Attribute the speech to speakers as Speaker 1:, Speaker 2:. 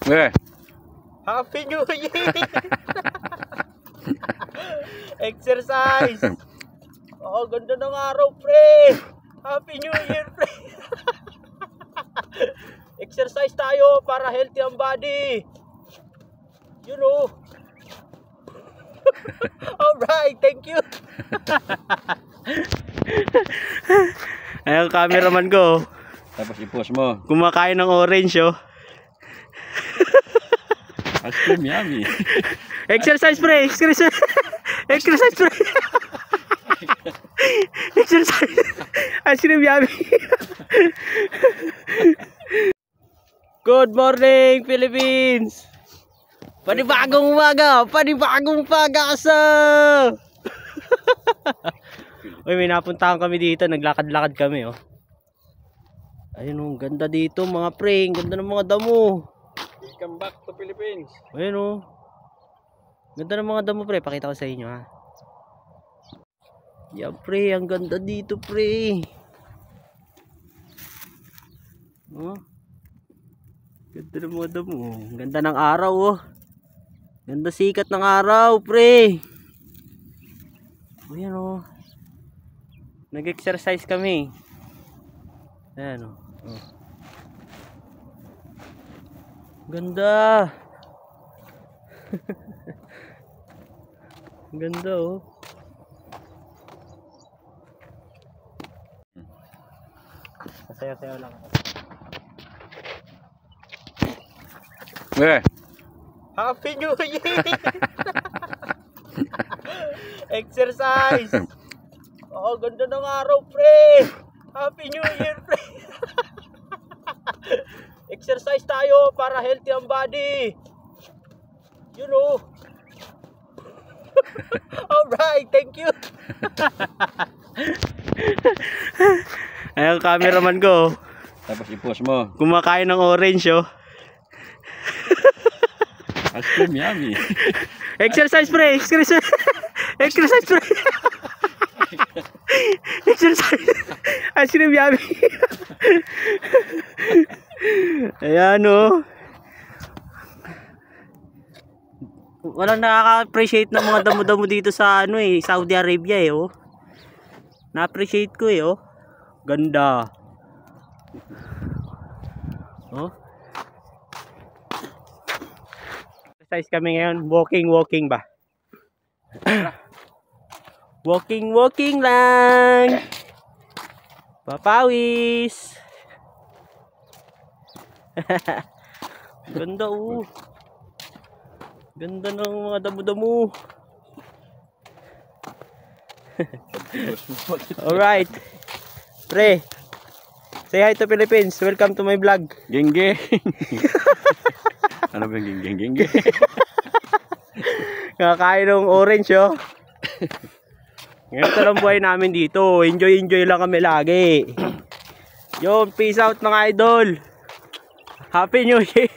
Speaker 1: Okay.
Speaker 2: Happy New Year! Exercise! Oh, ganda ng araw, pre! Happy New Year, pre! Exercise tayo para healthy ang body! You know! Alright, thank you! Ayun, cameraman ko.
Speaker 1: Tapos i-post mo.
Speaker 2: Kumakain ng orange, oh.
Speaker 1: Ice cream, yummy.
Speaker 2: Exercise, pre! Exercise, exercise, pre! Exercise! Ice cream, yummy! Good morning, Philippines! Panibagong umaga! Panibagong pag-asa! Uy, may napuntahan kami dito. Naglakad-lakad kami, oh. Ayun, oh. Ganda dito, mga pre. Ganda ng mga damo.
Speaker 1: Welcome back to Philippines.
Speaker 2: Ayun, oh. Ganda ng mga damo, pre. Pakita ko sa inyo, ha. Yan, pre. Ang ganda dito, pre. Oh. Ganda ng mga damo. Ganda ng araw, oh. Ganda sikat ng araw, pre. Ayan, oh. Nag-exercise kami. Ayan, oh. Oh. Ganda. Ganda, oh. Masaya-saya lang.
Speaker 1: Okay.
Speaker 2: Happy New Year! Exercise! Oh, ganda ng araw, pre! Happy New Year, pre! Exercise tayo para healthy ang body! You know! Alright, thank you! Ayun, cameraman ko.
Speaker 1: Tapos i-post mo.
Speaker 2: Kumakain ng orange, oh.
Speaker 1: Ice cream, yummy.
Speaker 2: Exercise, pre! Exercise! Exercise, pre! Exercise! Ice cream, yummy! Ayan, oh. Walang nakaka-appreciate ng mga damo-damo dito sa ano, eh, Saudi Arabia, eh, oh. Na-appreciate ko, eh, oh. Ganda. Oh. Exercise kami ngayon. Walking ba? Walking lang. Papawis. Ganda, oh. Ganda ng mga damo-damo. Alright. Pre, say hi to Philippines. Welcome to my vlog.
Speaker 1: Geng-geng. Ano ba yung geng-geng?
Speaker 2: Nakakain ng orange, oh. Ngayon lang buhay namin dito. Enjoy lang kami lagi. Yo, peace out mga idol. Happy New Year.